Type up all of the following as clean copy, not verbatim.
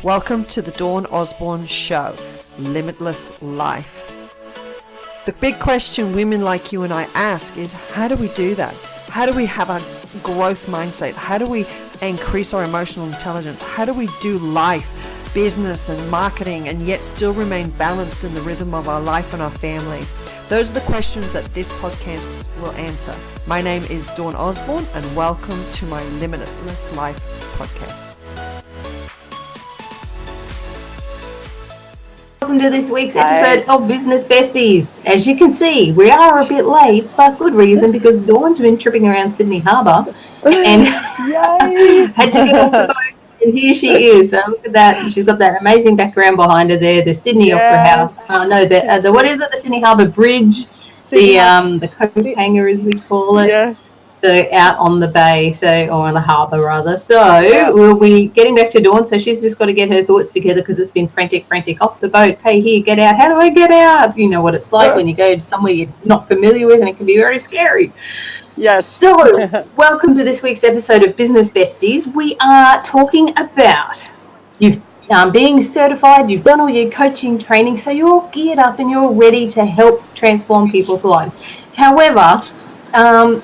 Welcome to the Dawn Osborne Show, Limitless Life. The big question women like you and I ask is, how do we do that? How do we have a growth mindset? How do we increase our emotional intelligence? How do we do life, business and marketing, and yet still remain balanced in the rhythm of our life and our family? Those are the questions that this podcast will answer. My name is Dawn Osborne, and welcome to my Limitless Life podcast. Welcome to this week's episode of Business Besties. As you can see, we are a bit late, but good reason, because Dawn's been tripping around Sydney Harbour and had to get off the boat. And here she is. So look at that. She's got that amazing background behind her there. The Sydney Opera House. The what is it? The Sydney Harbour Bridge. The coat hanger, as we call it. Yeah. So out on the bay, or on the harbour rather. So we'll be getting back to Dawn. So she's just got to get her thoughts together because it's been frantic off the boat. Hey, here, get out. How do I get out? You know what it's like when you go to somewhere you're not familiar with, and it can be very scary. Yes. So, welcome to this week's episode of Business Besties. We are talking about you've being certified, you've done all your coaching training, so you're all geared up and you're ready to help transform people's lives. However,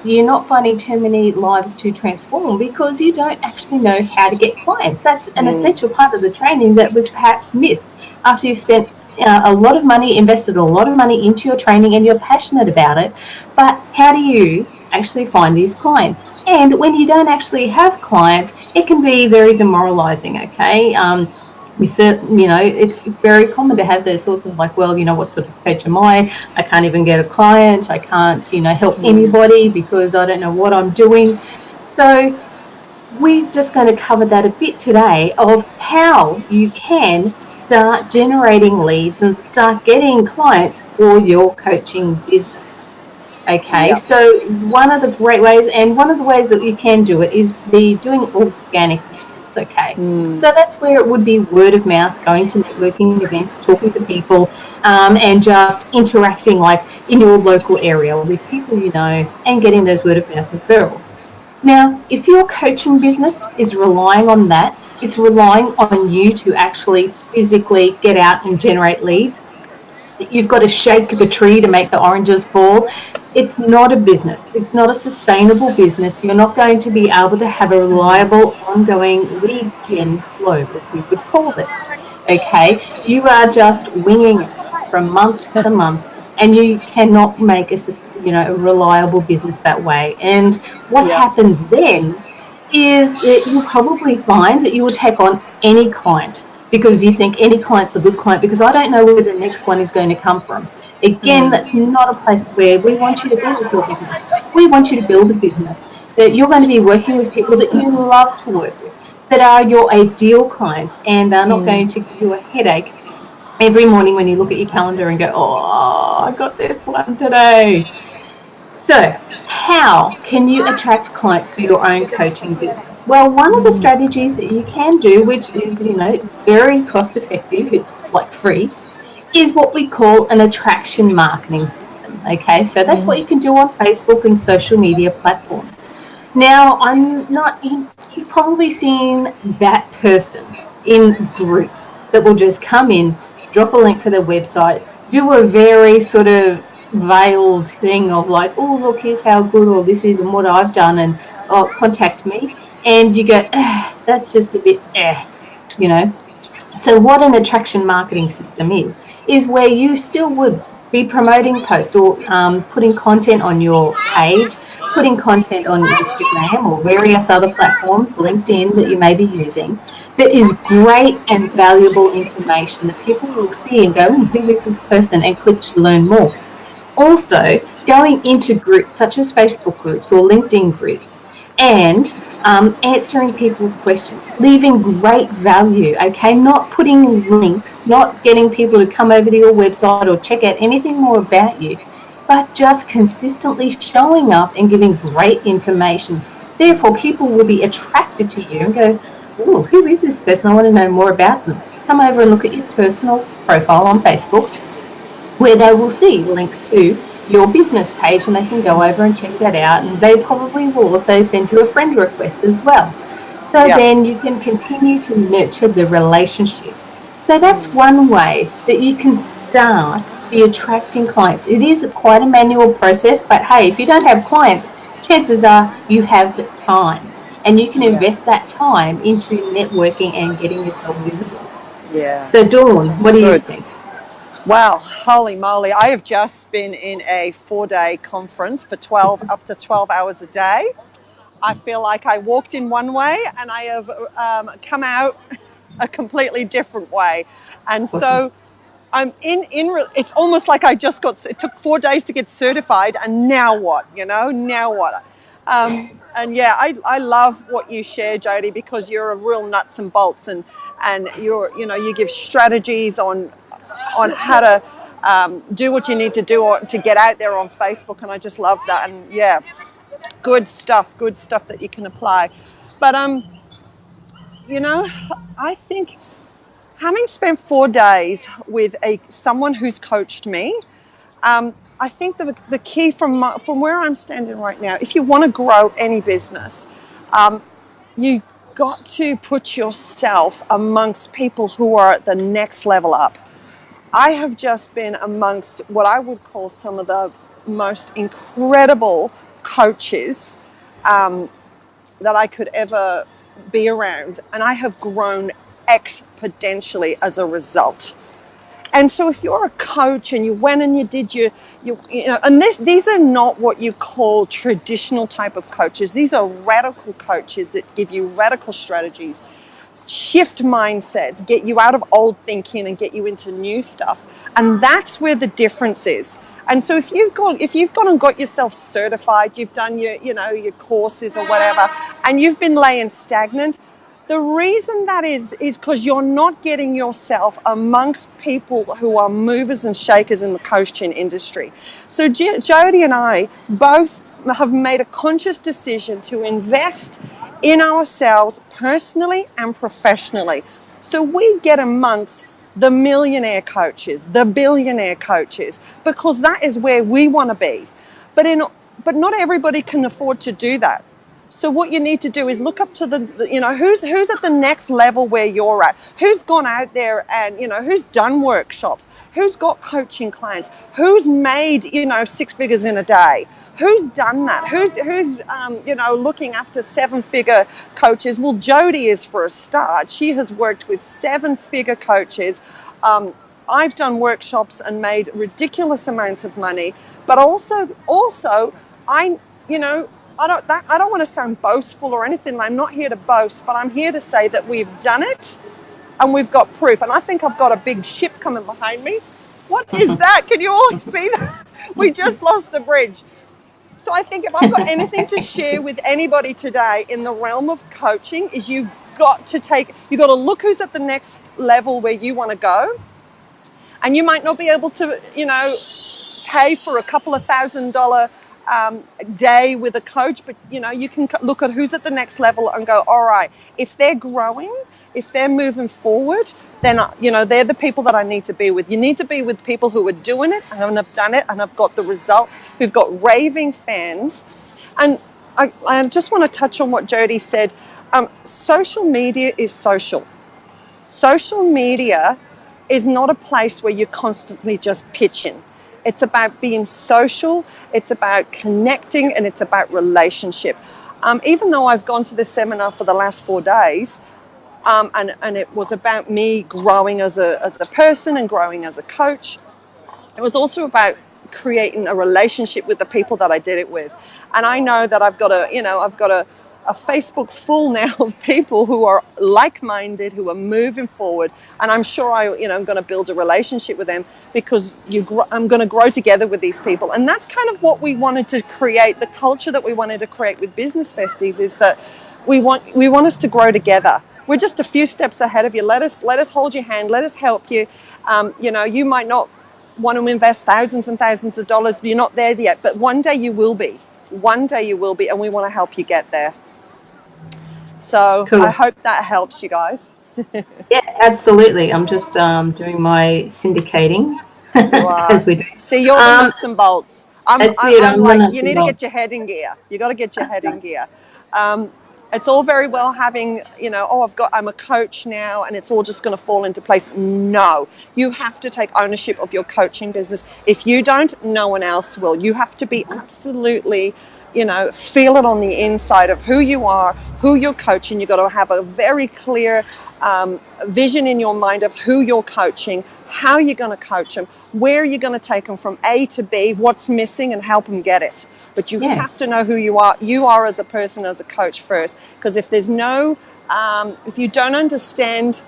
you're not finding too many lives to transform because you don't actually know how to get clients. That's an essential part of the training that was perhaps missed after you spent a lot of money, invested a lot of money into your training, and you're passionate about it. But how do you actually find these clients? And when you don't actually have clients, it can be very demoralizing, okay? It's very common to have those thoughts of like, well, what sort of coach am I? I can't even get a client. I can't, help anybody because I don't know what I'm doing. So we're just going to cover that a bit today of how you can start generating leads and start getting clients for your coaching business. Okay, yep. So one of the great ways, and one of the ways that you can do it, is to be doing organic. Okay, so that's where it would be word of mouth, going to networking events, talking to people, and just interacting like in your local area with people you know, and getting those word of mouth referrals. Now, if your coaching business is relying on that, it's relying on you to actually physically get out and generate leads. You've got to shake the tree to make the oranges fall. It's not a business. It's not a sustainable business. You're not going to be able to have a reliable, ongoing lead gen flow, as we would call it. Okay? You are just winging it from month to month, and you cannot make a reliable business that way. And what happens then is that you'll probably find that you will take on any client because you think any client's a good client, because I don't know where the next one is going to come from. Again, that's not a place where we want you to build your business. We want you to build a business that you're going to be working with people that you love to work with, that are your ideal clients, and are not going to give you a headache every morning when you look at your calendar and go, oh, I got this one today. So how can you attract clients for your own coaching business? Well, one of the strategies that you can do, which is, very cost effective, it's like free, is what we call an attraction marketing system. Okay, so that's what you can do on Facebook and social media platforms. Now, you've probably seen that person in groups that will just come in, drop a link to their website, do a very sort of veiled thing of like, oh, look, here's how good all this is and what I've done, and contact me. And you go, that's just a bit, So what an attraction marketing system is where you still would be promoting posts or putting content on your page, putting content on Instagram or various other platforms, LinkedIn, that you may be using, that is great and valuable information that people will see and go, who is this person, and click to learn more. Also, going into groups such as Facebook groups or LinkedIn groups and answering people's questions, leaving great value, okay? Not putting links, not getting people to come over to your website or check out anything more about you, but just consistently showing up and giving great information. Therefore, people will be attracted to you and go, oh, who is this person? I want to know more about them. Come over and look at your personal profile on Facebook, where they will see links to your business page, and they can go over and check that out, and they probably will also send you a friend request as well. So then you can continue to nurture the relationship. So that's one way that you can start the attracting clients. It is quite a manual process, but hey, if you don't have clients, chances are you have time, and you can invest that time into networking and getting yourself visible. Yeah. So Dawn, what It's do you good. think? Wow, holy moly. I have just been in a 4-day conference for up to 12 hours a day. I feel like I walked in one way and I have come out a completely different way. And so I'm it's almost like it took 4 days to get certified, and now what, now what? And yeah, I love what you share, Jody, because you're a real nuts and bolts, and you give strategies on how to do what you need to do to get out there on Facebook, and I just love that. And yeah, good stuff that you can apply. But I think having spent 4 days with someone who's coached me, I think the key from where I'm standing right now, if you want to grow any business, you got to put yourself amongst people who are at the next level up. I have just been amongst what I would call some of the most incredible coaches that I could ever be around, and I have grown exponentially as a result. And so if you're a coach and you went and you did and these are not what you call traditional type of coaches. These are radical coaches that give you radical strategies, shift mindsets, get you out of old thinking and get you into new stuff. And that's where the difference is. And so if you've gone and got yourself certified, you've done your courses or whatever, and you've been laying stagnant, the reason that is because you're not getting yourself amongst people who are movers and shakers in the coaching industry. So Jody and I both have made a conscious decision to invest in ourselves personally and professionally. So we get amongst the millionaire coaches, the billionaire coaches, because that is where we want to be. But not everybody can afford to do that. So what you need to do is look up to who's at the next level where you're at, who's gone out there and, who's done workshops, who's got coaching clients, who's made, 6 figures in a day, who's done that, who's looking after 7-figure coaches. Well, Jody is, for a start. She has worked with 7-figure coaches. I've done workshops and made ridiculous amounts of money, but also I don't want to sound boastful or anything. I'm not here to boast, but I'm here to say that we've done it and we've got proof. And I think I've got a big ship coming behind me. What is that? Can you all see that? We just lost the bridge. So I think if I've got anything to share with anybody today in the realm of coaching, is you've got to look who's at the next level where you want to go. And you might not be able to, pay for a couple of $1,000 day with a coach, but you can look at who's at the next level and go, all right, if they're growing, if they're moving forward, then they're the people that I need to be with. You need to be with people who are doing it and have done it and have got the results, who've got raving fans. And I just want to touch on what Jody said. Social media is social. Social media is not a place where you're constantly just pitching. It's about being social, it's about connecting, and it's about relationship. Even though I've gone to this seminar for the last 4 days, and it was about me growing as a person and growing as a coach, it was also about creating a relationship with the people that I did it with. And I know that I've got a Facebook full now of people who are like-minded, who are moving forward, and I'm sure I'm going to build a relationship with them because I'm going to grow together with these people. And that's kind of what we wanted to create. The culture that we wanted to create with Business Besties is that we want us to grow together. We're just a few steps ahead of you. Let us hold your hand. Let us help you. You might not want to invest thousands and thousands of dollars. You're not there yet, but one day you will be. One day you will be, and we want to help you get there. So cool. I hope that helps you guys. Yeah, absolutely. I'm just doing my syndicating as we do. See, you're the nuts and bolts. I'm like, you need to get your head in gear. You got to get your head in gear. It's all very well having, I'm a coach now and it's all just going to fall into place. No, you have to take ownership of your coaching business. If you don't, no one else will. You have to be absolutely, feel it on the inside of who you are, who you're coaching. You've got to have a very clear vision in your mind of who you're coaching, how you're going to coach them, where you're going to take them from A to B, what's missing, and help them get it. But you have to know who you are as a person, as a coach first. Because if there's if you don't understand,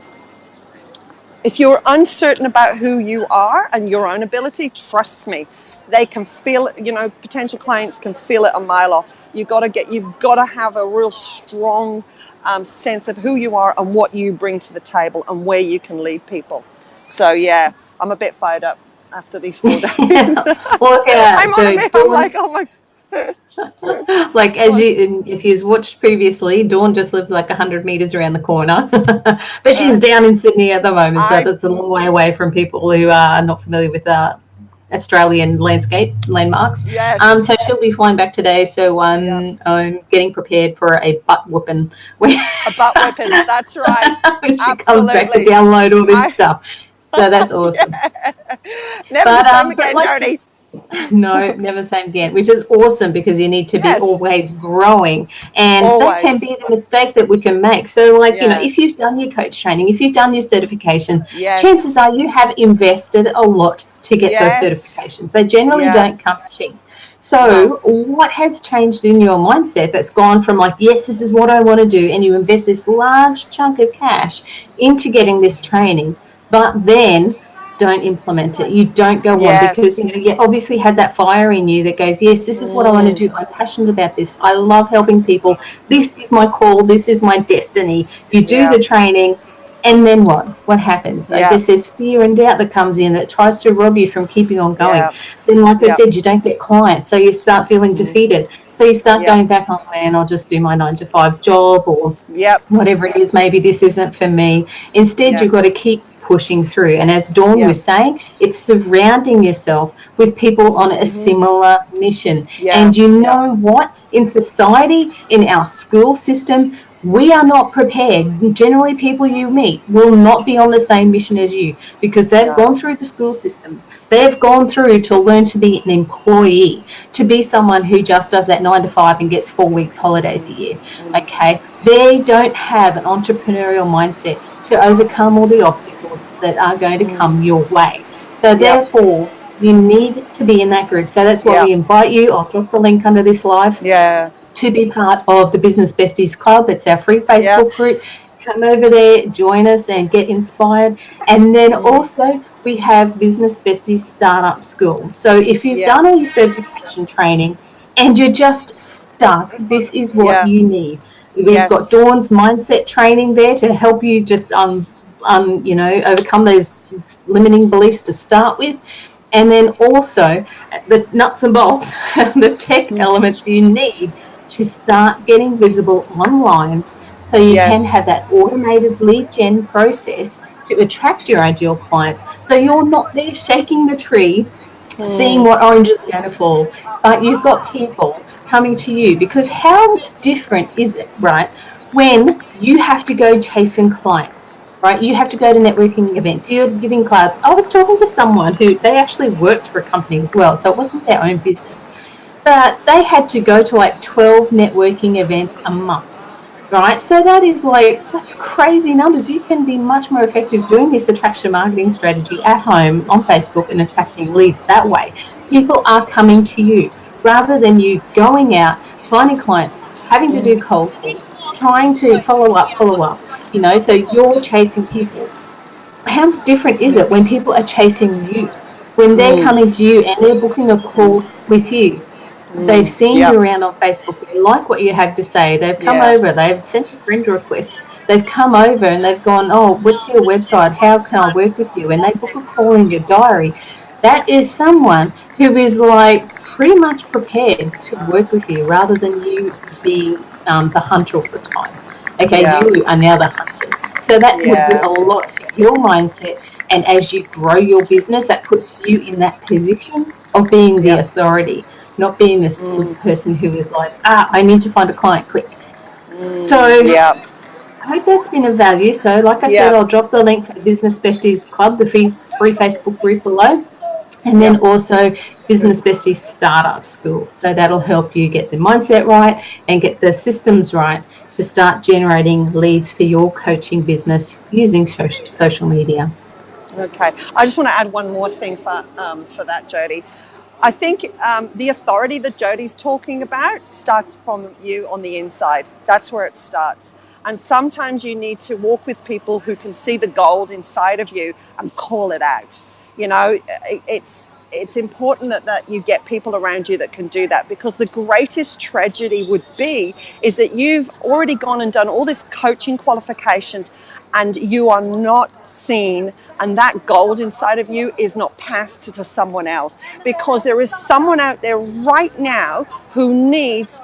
if you're uncertain about who you are and your own ability, trust me, they can feel it. Potential clients can feel it a mile off. You've got to have a real strong sense of who you are and what you bring to the table and where you can lead people. So yeah, I'm a bit fired up after these 4 days. Well, yeah, I'm like, oh my. Like if you've watched previously, Dawn just lives like 100 meters around the corner, but she's down in Sydney at the moment, so that's a long way away from people who are not familiar with Australian landmarks. Yes. So she'll be flying back today. So I'm getting prepared for a butt whooping. A butt whipping, that's right. When she comes back to download all this stuff. So that's awesome. Never the same again, Jody. No, never same again, which is awesome because you need to be always growing, and that can be the mistake that we can make. So if you've done your coach training, if you've done your certification, chances are you have invested a lot to get those certifications. They generally don't come cheap. So what has changed in your mindset that's gone from yes, this is what I want to do, and you invest this large chunk of cash into getting this training, but then don't implement it. You don't go on because you obviously had that fire in you that goes, yes, this is what I want to do. I'm passionate about this. I love helping people. This is my call. This is my destiny. You do the training, and then what? What happens? I guess there's fear and doubt that comes in that tries to rob you from keeping on going. Then, like I said, you don't get clients, so you start feeling defeated. So you start going back, oh man, I'll just do my 9-to-5 job or whatever it is. Maybe this isn't for me. Instead, you've got to keep pushing through, and as Dawn was saying, it's surrounding yourself with people on a similar mission. And you know what, in society, in our school system, we are not prepared. Generally, people you meet will not be on the same mission as you because they've gone through the school systems. They've gone through to learn to be an employee, to be someone who just does that 9-to-5 and gets 4 weeks holidays a year. Okay, they don't have an entrepreneurial mindset to overcome all the obstacles that are going to come your way. So therefore, you need to be in that group. So that's why we invite you. I'll drop the link under this live. To be part of the Business Besties Club. It's our free Facebook group. Come over there, join us and get inspired. And then also we have Business Besties Startup School. So if you've done all your certification training and you're just stuck, this is what you need. We've got Dawn's mindset training there to help you just overcome those limiting beliefs to start with. And then also the nuts and bolts, the tech elements you need to start getting visible online so you can have that automated lead gen process to attract your ideal clients. So you're not there shaking the tree, seeing what oranges are going to fall, but you've got people coming to you, because how different is it, right, when you have to go chasing clients, right? You have to go to networking events, you're giving clouds. I was talking to someone who, they actually worked for a company as well, so it wasn't their own business, but they had to go to 12 networking events a month, right? So that's crazy numbers. You can be much more effective doing this attraction marketing strategy at home on Facebook and attracting leads that way. People are coming to you rather than you going out, finding clients, having to do cold calls, trying to follow up, so you're chasing people. How different is it when people are chasing you, when they're coming to you and they're booking a call with you? They've seen you around on Facebook, they like what you have to say, they've come over, they've sent a friend request, they've come over and they've gone, oh, what's your website, how can I work with you? And they book a call in your diary. That is someone who is pretty much prepared to work with you rather than you being the hunter all the time. Okay, you are now the hunter. So that would do a lot for your mindset, and as you grow your business, that puts you in that position of being the authority, not being this person who is I need to find a client quick. So Yeah. I hope that's been of value. So like I said, I'll drop the link for the Business Besties Club, the free Facebook group below. And then also Business Besties Startup School. So that'll help you get the mindset right and get the systems right to start generating leads for your coaching business using social media. Okay. I just want to add one more thing for that, Jody. I think the authority that Jody's talking about starts from you on the inside. That's where it starts. And sometimes you need to walk with people who can see the gold inside of you and call it out. You know, it's important that you get people around you that can do that, because the greatest tragedy would be is that you've already gone and done all this coaching qualifications and you are not seen, and that gold inside of you is not passed to someone else, because there is someone out there right now who needs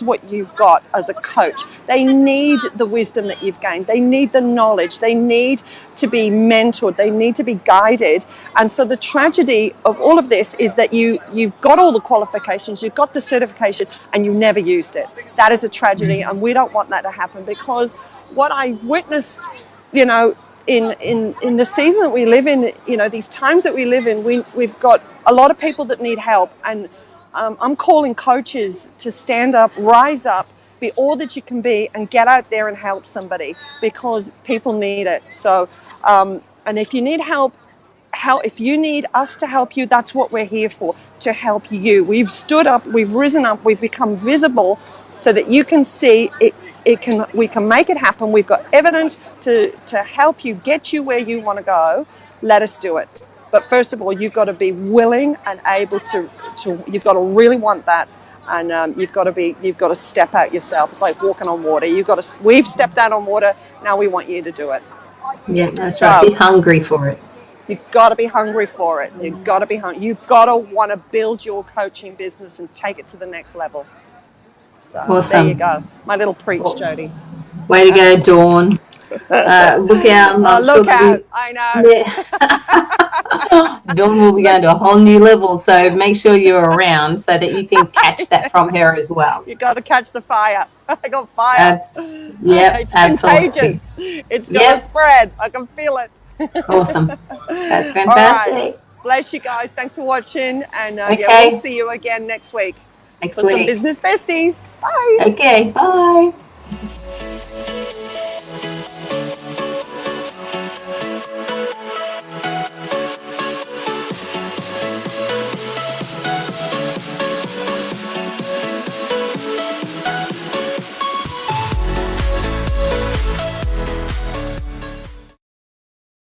what you've got as a coach. They need the wisdom that you've gained. They need the knowledge. They need to be mentored. They need to be guided. And so the tragedy of all of this is that you've got all the qualifications, you've got the certification, and you never used it. That is a tragedy, and we don't want that to happen, because what I witnessed, you know, in the season that we live in, you know, these times that we live in, we've got a lot of people that need help, and I'm calling coaches to stand up, rise up, be all that you can be, and get out there and help somebody, because people need it. So, and if you need help, if you need us to help you, that's what we're here for, to help you. We've stood up, we've risen up, we've become visible so that you can see it. We can make it happen. We've got evidence to help you, get you where you want to go. Let us do it. But first of all, you've got to be willing and able to you've got to really want that, and you've got to step out yourself. It's like walking on water. We've stepped out on water. Now we want you to do it. Yeah, that's right. Be hungry for it. You've got to be hungry for it. You've got to be hungry. You've got to want to build your coaching business and take it to the next level. So awesome. There you go. My little preach, Jody. Way to go, Dawn. Look out. Look out. I know. Yeah. Dawn will be going to a whole new level, so make sure you're around so that you can catch that from her as well. You've got to catch the fire. I got fire. Yep, it's contagious. It's going to spread. I can feel it. Awesome. That's fantastic. All right. Bless you guys. Thanks for watching. And we'll see you again next week. For some Business Besties. Bye. Okay, bye.